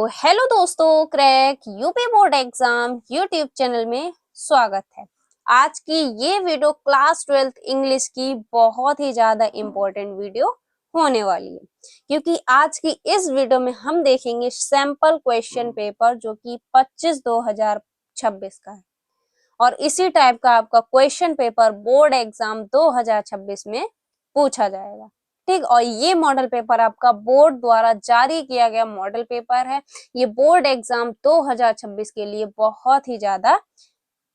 तो हेलो दोस्तों, crack UP board exam YouTube channel में स्वागत है। आज की ये वीडियो क्लास 12th इंग्लिश की बहुत ही ज्यादा इम्पोर्टेंट वीडियो होने वाली है, क्योंकि आज की इस वीडियो में हम देखेंगे सैंपल क्वेश्चन पेपर जो कि 25/2026 का है और इसी टाइप का आपका क्वेश्चन पेपर बोर्ड एग्जाम 2026 में पूछा जाएगा। ठीक, और ये मॉडल पेपर आपका बोर्ड द्वारा जारी किया गया मॉडल पेपर है। ये बोर्ड एग्जाम 2026 के लिए बहुत ही ज्यादा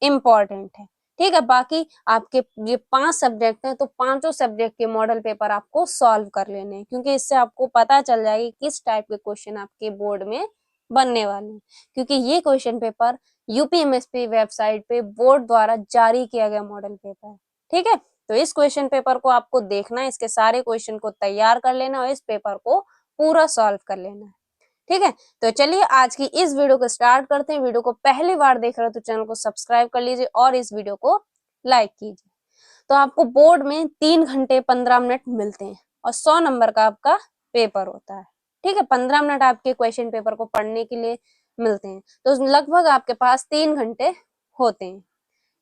इम्पोर्टेंट है। ठीक है, बाकी आपके ये 5 सब्जेक्ट हैं तो पांचों सब्जेक्ट के मॉडल पेपर आपको सॉल्व कर लेने हैं, क्योंकि इससे आपको पता चल जाएगी किस टाइप के क्वेश्चन आपके बोर्ड में बनने वाले हैं। क्योंकि ये क्वेश्चन पेपर यूपीएमएसपी वेबसाइट पे बोर्ड द्वारा जारी किया गया मॉडल पेपर है। ठीक है, तो इस क्वेश्चन पेपर को आपको देखना है, इसके सारे क्वेश्चन को तैयार कर लेना और इस पेपर को पूरा सॉल्व कर लेना है। ठीक है, तो चलिए आज की इस वीडियो को स्टार्ट करते हैं। वीडियो को पहली बार देख रहे हो तो चैनल को सब्सक्राइब कर लीजिए और इस वीडियो को लाइक कीजिए। तो आपको बोर्ड में 3 घंटे 15 मिनट मिलते हैं और 100 नंबर का आपका पेपर होता है। ठीक है, 15 मिनट आपके क्वेश्चन पेपर को पढ़ने के लिए मिलते हैं, तो लगभग आपके पास 3 घंटे होते हैं।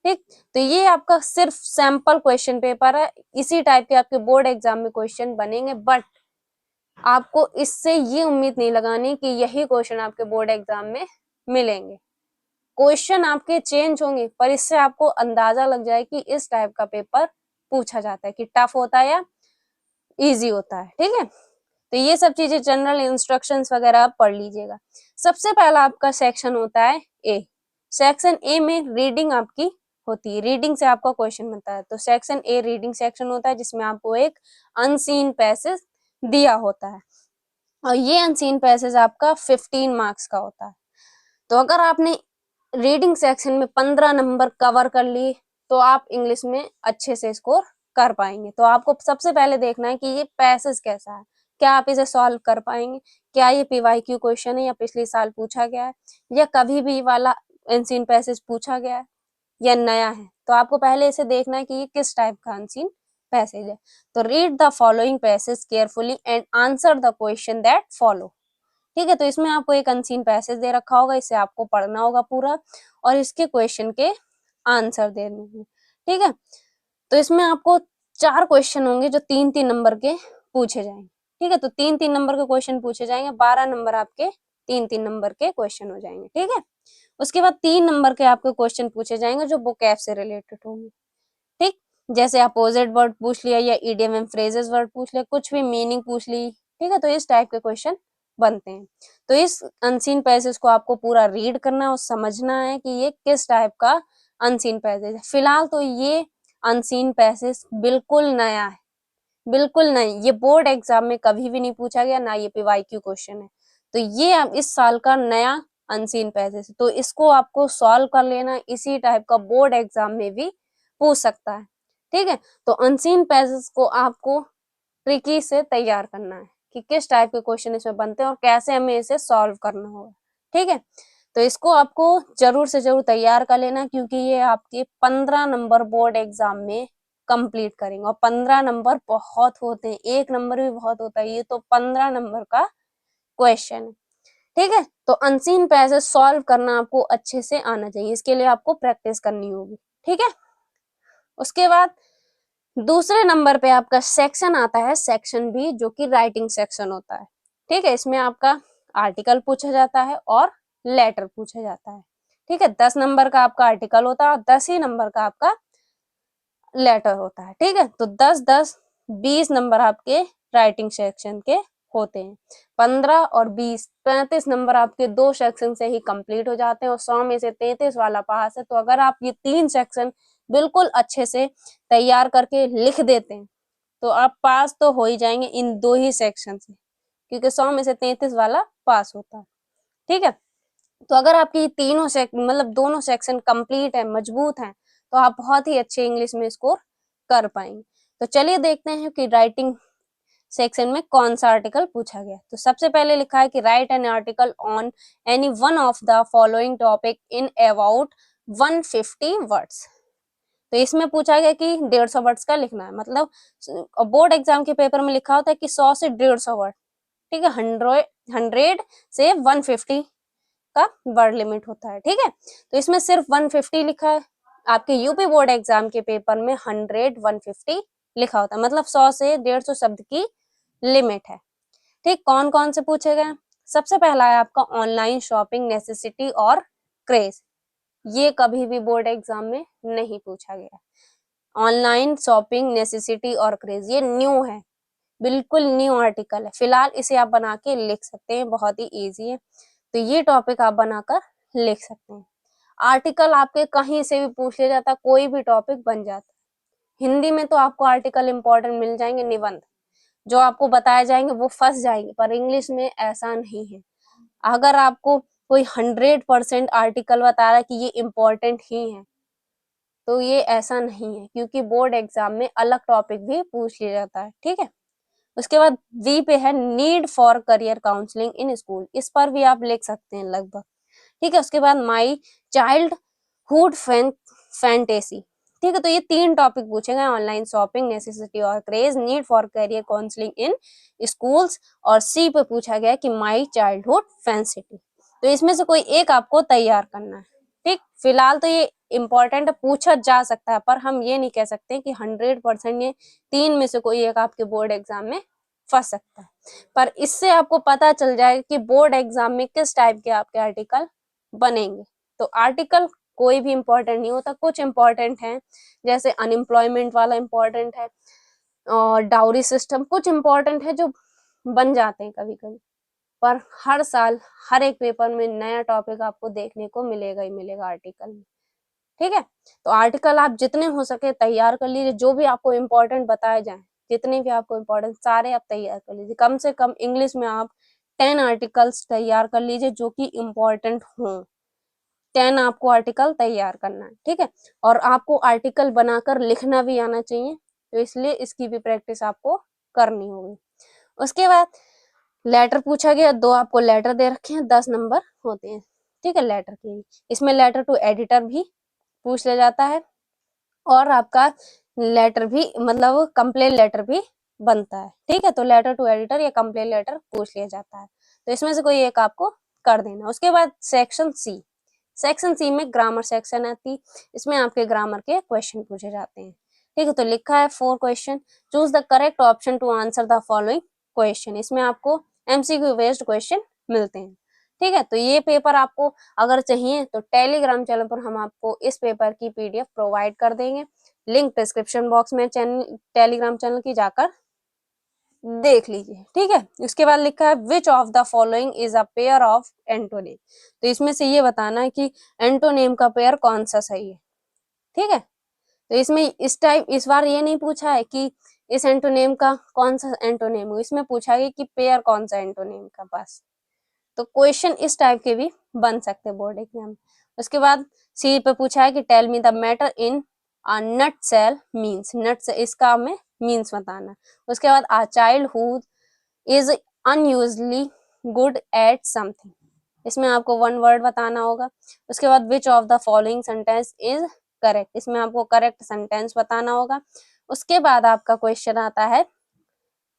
ठीक, तो ये आपका सिर्फ सैंपल क्वेश्चन पेपर है। इसी टाइप के आपके बोर्ड एग्जाम में क्वेश्चन बनेंगे, बट आपको इससे ये उम्मीद नहीं लगानी कि यही क्वेश्चन आपके बोर्ड एग्जाम में मिलेंगे। क्वेश्चन आपके चेंज होंगे, पर इससे आपको अंदाजा लग जाए कि इस टाइप का पेपर पूछा जाता है, कि टफ होता है या इजी होता है। ठीक है, तो ये सब चीजें जनरल इंस्ट्रक्शंस वगैरह आप पढ़ लीजिएगा। सबसे पहला आपका सेक्शन होता है ए। सेक्शन ए में रीडिंग आपकी होती है, रीडिंग से आपका क्वेश्चन बनता है। तो सेक्शन ए रीडिंग सेक्शन होता है, जिसमें आपको एक अनसीन पैसेज दिया होता है और ये अनसीन पैसेज आपका 15 मार्क्स का होता है। तो अगर आपने रीडिंग सेक्शन में 15 नंबर कवर कर लिए तो आप इंग्लिश में अच्छे से स्कोर कर पाएंगे। तो आपको सबसे पहले देखना है कि ये पैसेज कैसा है, क्या आप इसे सॉल्व कर पाएंगे, क्या ये पीवाईक्यू क्वेश्चन है या पिछले साल पूछा गया है या कभी भी वाला अनसीन पैसेज पूछा गया है या नया है। तो आपको पहले इसे देखना है कि ये किस टाइप का अनसीन पैसेज है। तो read the following passage carefully and answer the question that follow. ठीक है, तो इसमें आपको एक अनसीन पैसेज दे रखा होगा, इसे आपको पढ़ना होगा पूरा और इसके क्वेश्चन के आंसर देने होंगे। ठीक है, तो इसमें आपको 4 क्वेश्चन होंगे जो 3-3 नंबर के पूछे जाएंगे। ठीक है, तो 3-3 नंबर के क्वेश्चन पूछे जाएंगे, 12 नंबर आपके 3-3 नंबर के क्वेश्चन हो जाएंगे। ठीक है, उसके बाद 3 नंबर के आपके क्वेश्चन पूछे जाएंगे जो वोकैब से रिलेटेड होंगे। ठीक, जैसे अपोजिट वर्ड पूछ लिया या इडियम एंड फ्रेजेस वर्ड पूछ लिया, कुछ भी मीनिंग पूछ ली। ठीक है, तो इस टाइप के क्वेश्चन बनते हैं। तो इस अनसीन पैसेज को आपको पूरा रीड करना और समझना है कि ये किस टाइप का अनसीन पैसेज है। फिलहाल तो ये अनसीन पैसेज बिल्कुल नया है, बिल्कुल नहीं, ये बोर्ड एग्जाम में कभी भी नहीं पूछा गया, ना ये पीवाईक्यू क्वेश्चन है। तो ये इस साल का नया अनसीन पैसेज, तो इसको आपको सॉल्व कर लेना, इसी टाइप का बोर्ड एग्जाम में भी पूछ सकता है। ठीक है, तो अनसीन पैसेज को आपको ट्रिकी से तैयार करना है कि किस टाइप के क्वेश्चन इसमें बनते हैं और कैसे हमें इसे सॉल्व करना होगा। ठीक है, तो इसको आपको जरूर से जरूर तैयार कर लेना, क्योंकि ये आपके 15 नंबर बोर्ड एग्जाम में कंप्लीट करेंगे और 15 नंबर बहुत होते हैं, 1 नंबर भी बहुत होता है, ये तो 15 नंबर का क्वेश्चन है। ठीक है, तो अनसीन पैसेज सॉल्व करना आपको अच्छे से आना चाहिए, इसके लिए आपको प्रैक्टिस करनी होगी। ठीक है, उसके बाद दूसरे नंबर पे आपका सेक्शन आता है सेक्शन बी, जो कि राइटिंग सेक्शन होता है। ठीक है, इसमें आपका आर्टिकल पूछा जाता है और लेटर पूछा जाता है। ठीक है, 10 नंबर का आपका आर्टिकल होता है और 10 ही नंबर का आपका लेटर होता है। ठीक है, तो 10-10 20 नंबर आपके राइटिंग सेक्शन के होते हैं। 15 और 20 35 नंबर आपके 2 सेक्शन से ही कंप्लीट हो जाते हैं और 100 में से 33 वाला पास है। तो अगर आप ये 3 सेक्शन बिल्कुल अच्छे से तैयार करके लिख देते हैं तो आप पास तो हो ही जाएंगे इन 2 ही सेक्शन से, क्योंकि 100 में से 33 वाला पास होता है। ठीक है, तो अगर आपकी तीनों मतलब दोनों सेक्शन कंप्लीट है, मजबूत हैं, तो आप बहुत ही अच्छे इंग्लिश में स्कोर कर पाएंगे। तो चलिए देखते हैं कि राइटिंग सेक्शन में कौन सा आर्टिकल पूछा गया। तो सबसे पहले लिखा है कि right an article on any one of the following topic in about 150 words. तो इसमें पूछा गया कि 150 वर्ड्स का लिखना है, मतलब बोर्ड एग्जाम के पेपर में लिखा होता है कि 100 से 150 वर्ड। ठीक है, 100 से 150 का वर्ड लिमिट होता है। ठीक है, तो इसमें सिर्फ 150 लिखा है। आपके यूपी बोर्ड एग्जाम के पेपर में 100 150 लिखा होता है, मतलब 100 से 150 शब्द की लिमिट है। ठीक, कौन कौन से पूछे गए? सबसे पहला है आपका ऑनलाइन शॉपिंग नेसेसिटी और क्रेज। ये कभी भी बोर्ड एग्जाम में नहीं पूछा गया। ऑनलाइन शॉपिंग नेसेसिटी और क्रेज ये न्यू है, बिल्कुल न्यू आर्टिकल है। फिलहाल इसे आप बना के लिख सकते हैं, बहुत ही इजी है। तो ये टॉपिक आप बनाकर लिख सकते हैं। आर्टिकल आपके कहीं से भी पूछ लिया जाता है, कोई भी टॉपिक बन जाता है। हिंदी में तो आपको आर्टिकल इंपॉर्टेंट मिल जाएंगे, निबंध जो आपको बताए जाएंगे वो फंस जाएंगे, पर इंग्लिश में ऐसा नहीं है। अगर आपको कोई 100% आर्टिकल बता रहा है कि ये इम्पोर्टेंट ही है, तो ये ऐसा नहीं है, क्योंकि बोर्ड एग्जाम में अलग टॉपिक भी पूछ लिया जाता है। ठीक है, उसके बाद वी पे है need for career counselling in school, इस पर भी आप लिख सकते हैं लगभग। ठीक है, उसके बाद माई चाइल्डहुड फैंटेसी। ठीक है, तो ये 3 टॉपिक पूछे गए, ऑनलाइन शॉपिंग नेसेसिटी और craze, need for career counselling in schools, और सी पे पूछा गया कि माई चाइल्डहुड फैंटेसी। तो इसमें से कोई एक आपको तैयार करना है। ठीक, फिलहाल तो ये इम्पोर्टेंट पूछा जा सकता है, पर हम ये नहीं कह सकते कि 100% ये 3 में से कोई एक आपके बोर्ड एग्जाम में फंस सकता है। पर इससे आपको पता चल जाएगा कि बोर्ड एग्जाम में किस टाइप के आपके आर्टिकल बनेंगे। तो आर्टिकल कोई भी इम्पोर्टेंट नहीं होता, कुछ इम्पोर्टेंट है, जैसे अनएम्प्लॉयमेंट वाला इम्पोर्टेंट है, और डाउरी सिस्टम, कुछ इम्पोर्टेंट है जो बन जाते हैं कभी कभी। पर हर साल हर एक पेपर में नया टॉपिक आपको देखने को मिलेगा ही मिलेगा आर्टिकल में। ठीक है, तो आर्टिकल आप जितने हो सके तैयार कर लीजिए, जो भी आपको इम्पोर्टेंट बताए जाए, जितने भी आपको इम्पोर्टेंट सारे आप तैयार कर लीजिए। कम से कम इंग्लिश में आप 10 आर्टिकल्स तैयार कर लीजिए जो कि इम्पोर्टेंट हों। 10 आपको आर्टिकल तैयार करना है। ठीक है, और आपको आर्टिकल बनाकर लिखना भी आना चाहिए, तो इसलिए इसकी भी प्रैक्टिस आपको करनी होगी। उसके बाद लेटर पूछा गया, 2 आपको लेटर दे रखे हैं, 10 नंबर होते हैं। ठीक है, लेटर के इसमें लेटर टू एडिटर भी पूछ लिया जाता है, और आपका लेटर भी मतलब कंप्लेन लेटर भी बनता है। ठीक है, तो लेटर टू एडिटर या कंप्लेन लेटर पूछ लिया जाता है, तो इसमें से कोई एक आपको कर देना। उसके बाद सेक्शन सी में ग्रामर सेक्शन आती, इसमें आपके ग्रामर के क्वेश्चन पूछे जाते हैं। ठीक है, तो लिखा है 4 question, choose the correct option to answer the following question. इसमें आपको एमसीक्यू बेस्ड क्वेश्चन मिलते हैं। ठीक है, तो ये पेपर आपको अगर चाहिए तो टेलीग्राम चैनल पर हम आपको इस पेपर की पीडीएफ प्रोवाइड कर देंगे, लिंक डिस्क्रिप्शन बॉक्स में टेलीग्राम चैनल की जाकर देख लीजिए। ठीक है, उसके बाद लिखा है विच of the following is a pair of antonym, तो इसमें से ये बताना है कि एंटोनिम का पेयर कौन सा सही है। ठीक है, तो इसमें इस बार ये नहीं पूछा है कि इस एंटोनिम का कौन सा एंटोनिम है, इसमें पूछा है कि पेयर कौन सा एंटोनिम का, बस। तो क्वेश्चन इस टाइप के भी बन सकते हैं बोर्ड एग्जाम। उसके बाद सी पे पूछा है कि tell me the matter in a nutshell means, nut इसका हमें मीन्स बताना। उसके बाद a child who is unusually good at something, इसमें आपको 1 वर्ड बताना होगा। उसके बाद which of the following sentence is correct, इसमें आपको करेक्ट सेंटेंस बताना होगा। उसके बाद आपका क्वेश्चन आता है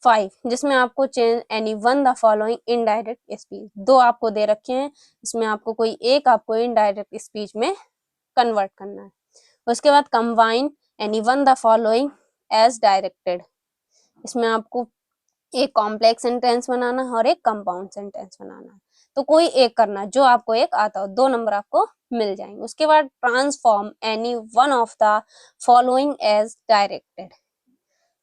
5, जिसमें आपको change any one the following indirect speech, 2 आपको दे रखे हैं, इसमें आपको कोई एक आपको इनडायरेक्ट स्पीच में कन्वर्ट करना है। उसके बाद combine any one the following as directed, इसमें आपको एक कॉम्प्लेक्स सेंटेंस बनाना है और एक कंपाउंड सेंटेंस बनाना है, तो कोई एक करना जो आपको एक आता हो, 2 नंबर आपको मिल जाएंगे। उसके बाद transform any one of the following as directed,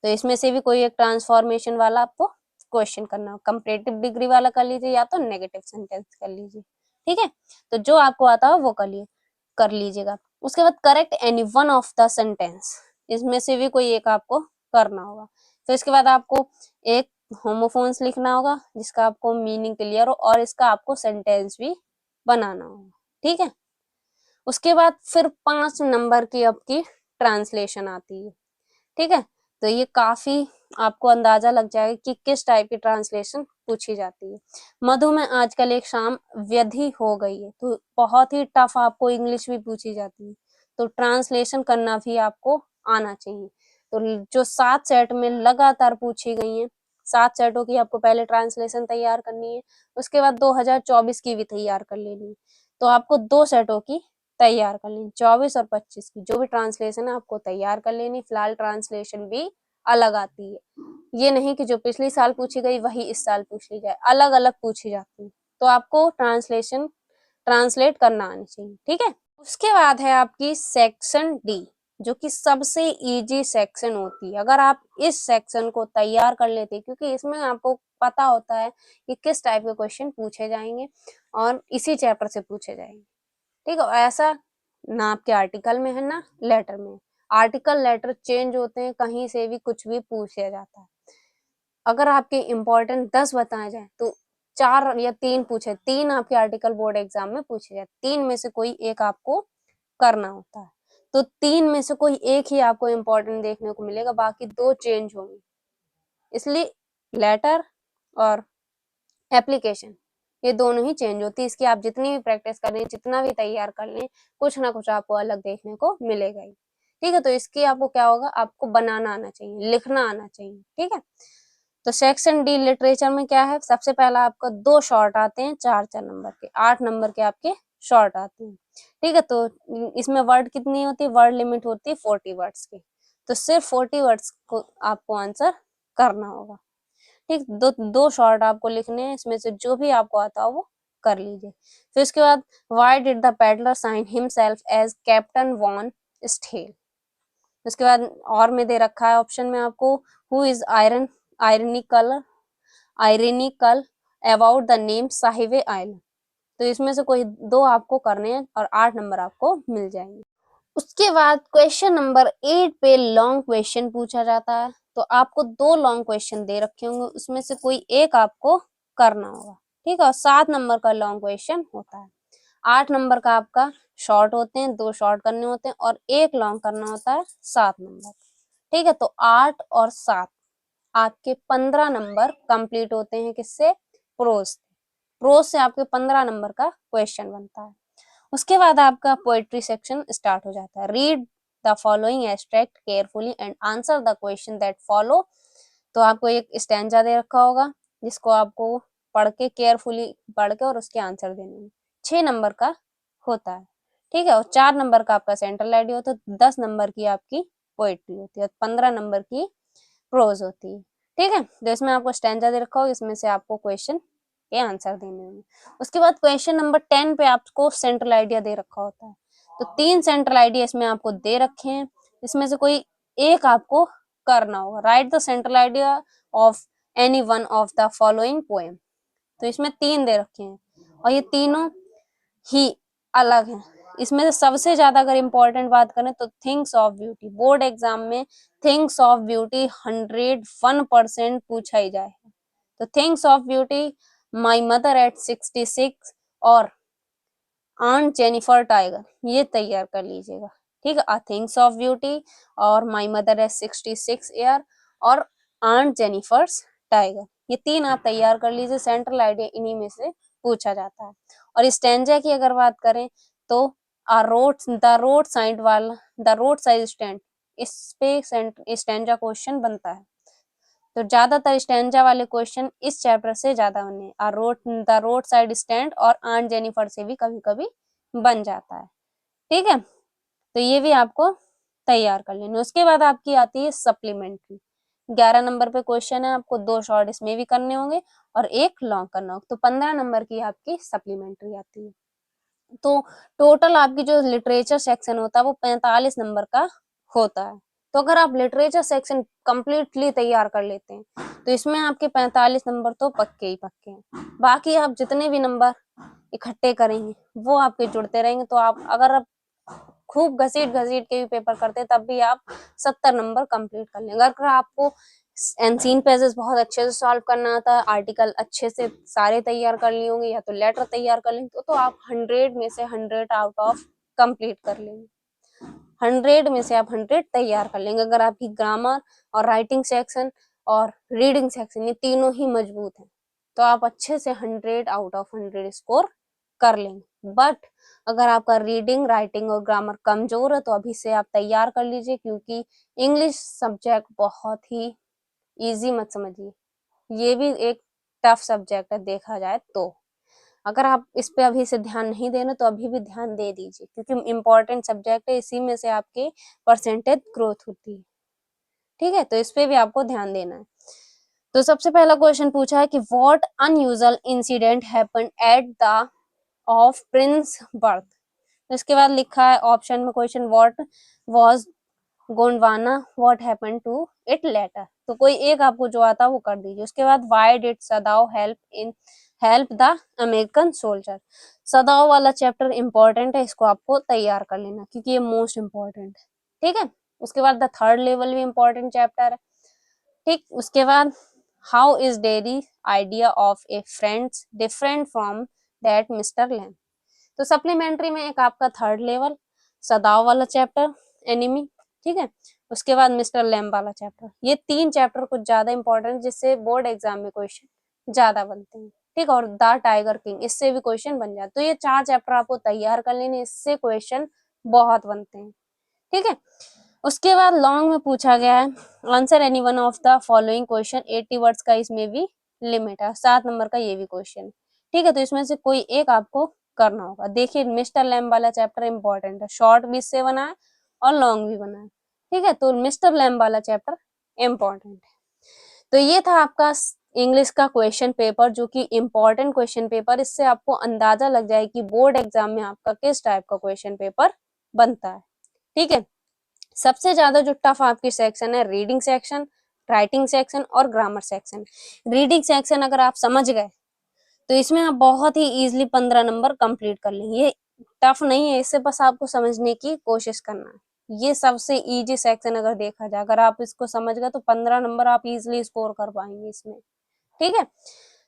तो इसमें से भी कोई एक ट्रांसफॉर्मेशन वाला आपको क्वेश्चन करना हो, कंपैरेटिव डिग्री वाला कर लीजिए या तो नेगेटिव सेंटेंस कर लीजिए। ठीक है, तो जो आपको आता हो वो कर लीजिएगा। उसके बाद correct any one of the sentence, इसमें से भी कोई एक आपको करना होगा। तो इसके बाद आपको एक होमोफोन्स लिखना होगा जिसका आपको मीनिंग क्लियर हो, और इसका आपको सेंटेंस भी बनाना होगा। ठीक है, उसके बाद फिर 5 नंबर की आपकी ट्रांसलेशन आती है। ठीक है, तो ये काफी आपको अंदाजा लग जाएगा कि किस टाइप की ट्रांसलेशन पूछी जाती है। मधु में आजकल एक शाम व्यधि हो गई है, तो बहुत ही टफ आपको इंग्लिश भी पूछी जाती है, तो ट्रांसलेशन करना भी आपको आना चाहिए। तो जो 7 सेट में लगातार पूछी गई है 7 सेटों की आपको पहले ट्रांसलेशन तैयार करनी है, उसके बाद 2024 की भी तैयार कर लेनी है। तो आपको 2 सेटों की तैयार कर लेनी, 24 और 25 की जो भी ट्रांसलेशन है आपको तैयार कर लेनी। फिलहाल ट्रांसलेशन भी अलग आती है, ये नहीं कि जो पिछले साल पूछी गई वही इस साल पूछ ली जाए, अलग अलग पूछी जाती है। तो आपको ट्रांसलेशन ट्रांसलेट करना आनी चाहिए, ठीक है। उसके बाद है आपकी सेक्शन डी, जो कि सबसे इजी सेक्शन होती है। अगर आप इस सेक्शन को तैयार कर लेते हैं, क्योंकि इसमें आपको पता होता है कि किस टाइप के क्वेश्चन पूछे जाएंगे और इसी चैप्टर से पूछे जाएंगे, ठीक है। ऐसा ना आपके आर्टिकल में है ना लेटर में। आर्टिकल लेटर चेंज होते हैं, कहीं से भी कुछ भी पूछ लिया जाता है। अगर आपके इम्पोर्टेंट 10 बताए जाए तो 4 या 3 पूछे, 3 आपके आर्टिकल बोर्ड एग्जाम में पूछे जाए, 3 में से कोई एक आपको करना होता है। तो 3 में से कोई एक ही आपको इम्पोर्टेंट देखने को मिलेगा, बाकी 2 चेंज होंगे। इसलिए लेटर और एप्लीकेशन ये दोनों ही चेंज होती है। इसकी आप जितनी भी प्रैक्टिस कर लें, जितना भी तैयार कर लें, कुछ ना कुछ आपको अलग देखने को मिलेगा ही, ठीक है। तो इसकी आपको क्या होगा, आपको बनाना आना चाहिए, लिखना आना चाहिए, ठीक है। तो सेक्शन डी लिटरेचर में क्या है, सबसे पहला आपका 2 शॉर्ट आते हैं 4-4 नंबर के, 8 नंबर के आपके शॉर्ट आते हैं, ठीक है। तो इसमें वर्ड कितनी होती है, वर्ड लिमिट होती है 40 वर्ड्स की। तो सिर्फ 40 वर्ड्स को आपको आंसर करना होगा, ठीक। 2 शॉर्ट आपको लिखने हैं, इसमें से जो भी आपको आता हो वो कर लीजिए। फिर उसके बाद why did the peddler sign himself as captain von Stahl. उसके बाद और में दे रखा है ऑप्शन में आपको, who is ironical about the name साहिबे आइलैंड। तो इसमें से कोई 2 आपको करने हैं और 8 नंबर आपको मिल जाएंगे। उसके बाद क्वेश्चन नंबर 8 पे लॉन्ग क्वेश्चन पूछा जाता है। तो आपको 2 लॉन्ग क्वेश्चन दे रखे होंगे, उसमें से कोई एक आपको करना होगा, ठीक है। और 7 नंबर का लॉन्ग क्वेश्चन होता है। 8 नंबर का आपका शॉर्ट होते हैं, 2 शॉर्ट करने होते हैं और 1 लॉन्ग करना होता है 7 नंबर, ठीक है। तो 8 और 7 आपके 15 नंबर कंप्लीट होते हैं किससे, प्रोज। प्रोज से आपके 15 नंबर का क्वेश्चन बनता है। उसके बाद आपका पोएट्री सेक्शन स्टार्ट हो जाता है। Read the following extract carefully and answer the question that follow. तो आपको एक स्टैंजा दे रखा होगा, जिसको आपको पढ़ के केयरफुली पढ़ के और उसके आंसर देने हैं। 6 नंबर का होता है, ठीक है। और 4 नंबर का आपका सेंट्रल आइडिया होता है, 10 नंबर की आपकी पोएट्री होती है, 15 नंबर की प्रोज होती है, ठीक है। तो इसमें आपको स्टैंजा दे रखा होगा, इसमें से आपको क्वेश्चन के आंसर देने होंगे। उसके बाद क्वेश्चन नंबर 10 पे आपको सेंट्रल आइडिया दे रखा होता है। तो 3 सेंट्रल आइडिया इसमें आपको दे रखे हैं, इसमें से कोई एक आपको करना होगा। Right the central idea of any one of the following poem. तो इसमें 3 दे रखे हैं और ये तीनों ही अलग हैं। इसमें से सबसे ज्यादा अगर इम्पोर्टेंट बात करें तो things of beauty, board exam में थिंग्स ऑफ ब्यूटी 101% पूछा ही जाए। तो things of beauty, my mother eight 66 और आंट जेनिफर टाइगर, ये तैयार कर लीजिएगा, ठीक है। थिंग्स ऑफ ब्यूटी और माई मदर एट 66 ईयर और आंट जेनिफर्स टाइगर, ये 3 आप तैयार कर लीजिए। सेंट्रल आइडिया इन्हीं में से पूछा जाता है। और स्टैंजा की अगर बात करें तो द रोड साइड स्टैंड, इस पे स्टैंजा क्वेश्चन बनता है। तो ज्यादातर स्टैंजा वाले क्वेश्चन इस चैप्टर से ज्यादा बने। द रोड साइड स्टैंड और आंट जेनिफर से भी कभी कभी बन जाता है, ठीक है। तो ये भी आपको तैयार कर लेना। उसके बाद आपकी आती है सप्लीमेंट्री। 11 नंबर पे क्वेश्चन है, आपको 2 शॉर्ट इसमें भी करने होंगे और 1 लॉन्ग करना होगा। तो 15 नंबर की आपकी सप्लीमेंट्री आती है। तो टोटल आपकी जो लिटरेचर सेक्शन होता है वो 45 नंबर का होता है। तो अगर आप लिटरेचर सेक्शन कंप्लीटली तैयार कर लेते हैं तो इसमें आपके 45 नंबर तो पक्के ही पक्के हैं। बाकी आप जितने भी नंबर इकट्ठे करेंगे वो आपके जुड़ते रहेंगे। तो आप अगर आप खूब घसीट घसीट के भी पेपर करते तब भी आप 70 नंबर कंप्लीट कर लेंगे। अगर आपको एनसीन पेजेस बहुत अच्छे से सॉल्व करना आता है, आर्टिकल अच्छे से सारे तैयार कर लिए होंगे या तो लेटर तैयार कर लेंगे तो आप 100 में से 100 आउट ऑफ कंप्लीट कर लेंगे। 100 में से आप 100 तैयार कर लेंगे। अगर आपकी ग्रामर और राइटिंग सेक्शन और रीडिंग सेक्शन ये तीनों ही मजबूत हैं तो आप अच्छे से 100 आउट ऑफ 100 स्कोर कर लेंगे। बट अगर आपका रीडिंग राइटिंग और ग्रामर कमजोर है तो अभी से आप तैयार कर लीजिए, क्योंकि इंग्लिश सब्जेक्ट बहुत ही इजी मत समझिए, ये भी एक टफ सब्जेक्ट है देखा जाए तो। अगर आप इस पे अभी से ध्यान नहीं देना तो अभी भी ध्यान दे दीजिए, क्योंकि इम्पोर्टेंट सब्जेक्ट है, इसी में से आपके परसेंटेज ग्रोथ होती है। ठीक है, तो इस पे भी आपको ध्यान देना है। तो सबसे पहला क्वेश्चन पूछा है कि what unusual incident happened at the of prince birth. इसके बाद लिखा है ऑप्शन में question, what was Gondwana, what happened to it later. तो कोई एक आपको जो आता है वो कर दीजिए। उसके बाद why did सदाव help the American soldier. सदाव वाला चैप्टर इंपॉर्टेंट है, इसको आपको तैयार कर लेना क्योंकि ये मोस्ट इंपॉर्टेंट है। ठीक है, उसके बाद द थर्ड लेवल भी इंपॉर्टेंट चैप्टर है। ठीक, उसके बाद how is Derry idea of a friends different from that Mr Lamb. तो सप्लीमेंट्री में एक आपका थर्ड लेवल सदाव वाला चैप्टर एनिमी। ठीक है, उसके बाद मिस्टर लैम वाला चैप्टर। ये 3 चैप्टर कुछ ज्यादा इंपॉर्टेंट, जिससे बोर्ड एग्जाम में क्वेश्चन ज्यादा बनते हैं। ठीक, और द टाइगर किंग, इससे भी क्वेश्चन बन जाते। तो ये 4 चैप्टर आपको तैयार कर लेने, इससे क्वेश्चन बहुत बनते हैं। ठीक है, उसके बाद लॉन्ग में पूछा गया है answer any one of the following question, 80 words का इसमें भी लिमिट है। 7 नंबर का ये भी क्वेश्चन है। ठीक है, तो इसमें से कोई एक आपको करना होगा। देखिए मिस्टर लैम वाला चैप्टर इंपॉर्टेंट है, शॉर्ट भी इससे बना है और लॉन्ग भी बना है। ठीक है, तो मिस्टर लैम वाला चैप्टर इंपॉर्टेंट है। तो ये था आपका इंग्लिश का क्वेश्चन पेपर, जो कि इंपॉर्टेंट क्वेश्चन पेपर। इससे आपको अंदाजा लग जाए कि बोर्ड एग्जाम में आपका किस टाइप का क्वेश्चन पेपर बनता है। ठीक है, सबसे ज्यादा जो टफ आपकी सेक्शन है रीडिंग सेक्शन, राइटिंग सेक्शन और ग्रामर सेक्शन। रीडिंग सेक्शन अगर आप समझ गए तो इसमें आप बहुत ही इजीली 15 नंबर कंप्लीट कर लेंगे। ये टफ नहीं है, इससे बस आपको समझने की कोशिश करना है। ये सबसे इजी सेक्शन अगर देखा जाए, अगर आप इसको समझ गए तो 15 नंबर आप इजीली स्कोर कर पाएंगे इसमें। ठीक है,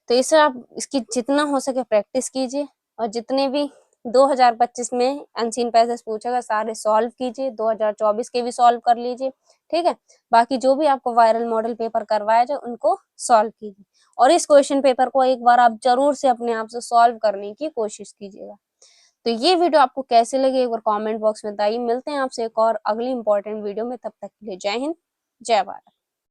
तो इससे आप इसकी जितना हो सके प्रैक्टिस कीजिए, और जितने भी 2025 में अनसीन पैसेज पूछेगा सारे सॉल्व कीजिए, 2024 के भी सॉल्व कर लीजिए। ठीक है, बाकी जो भी आपको वायरल मॉडल पेपर करवाया जाए उनको सॉल्व कीजिए, और इस क्वेश्चन पेपर को एक बार आप जरूर से अपने आप से सॉल्व करने की कोशिश कीजिएगा। तो ये वीडियो आपको कैसे लगी एक बार कमेंट बॉक्स में बताइए। मिलते हैं आपसे एक और अगली इंपॉर्टेंट वीडियो में, तब तक के लिए जय हिंद, जय भारत।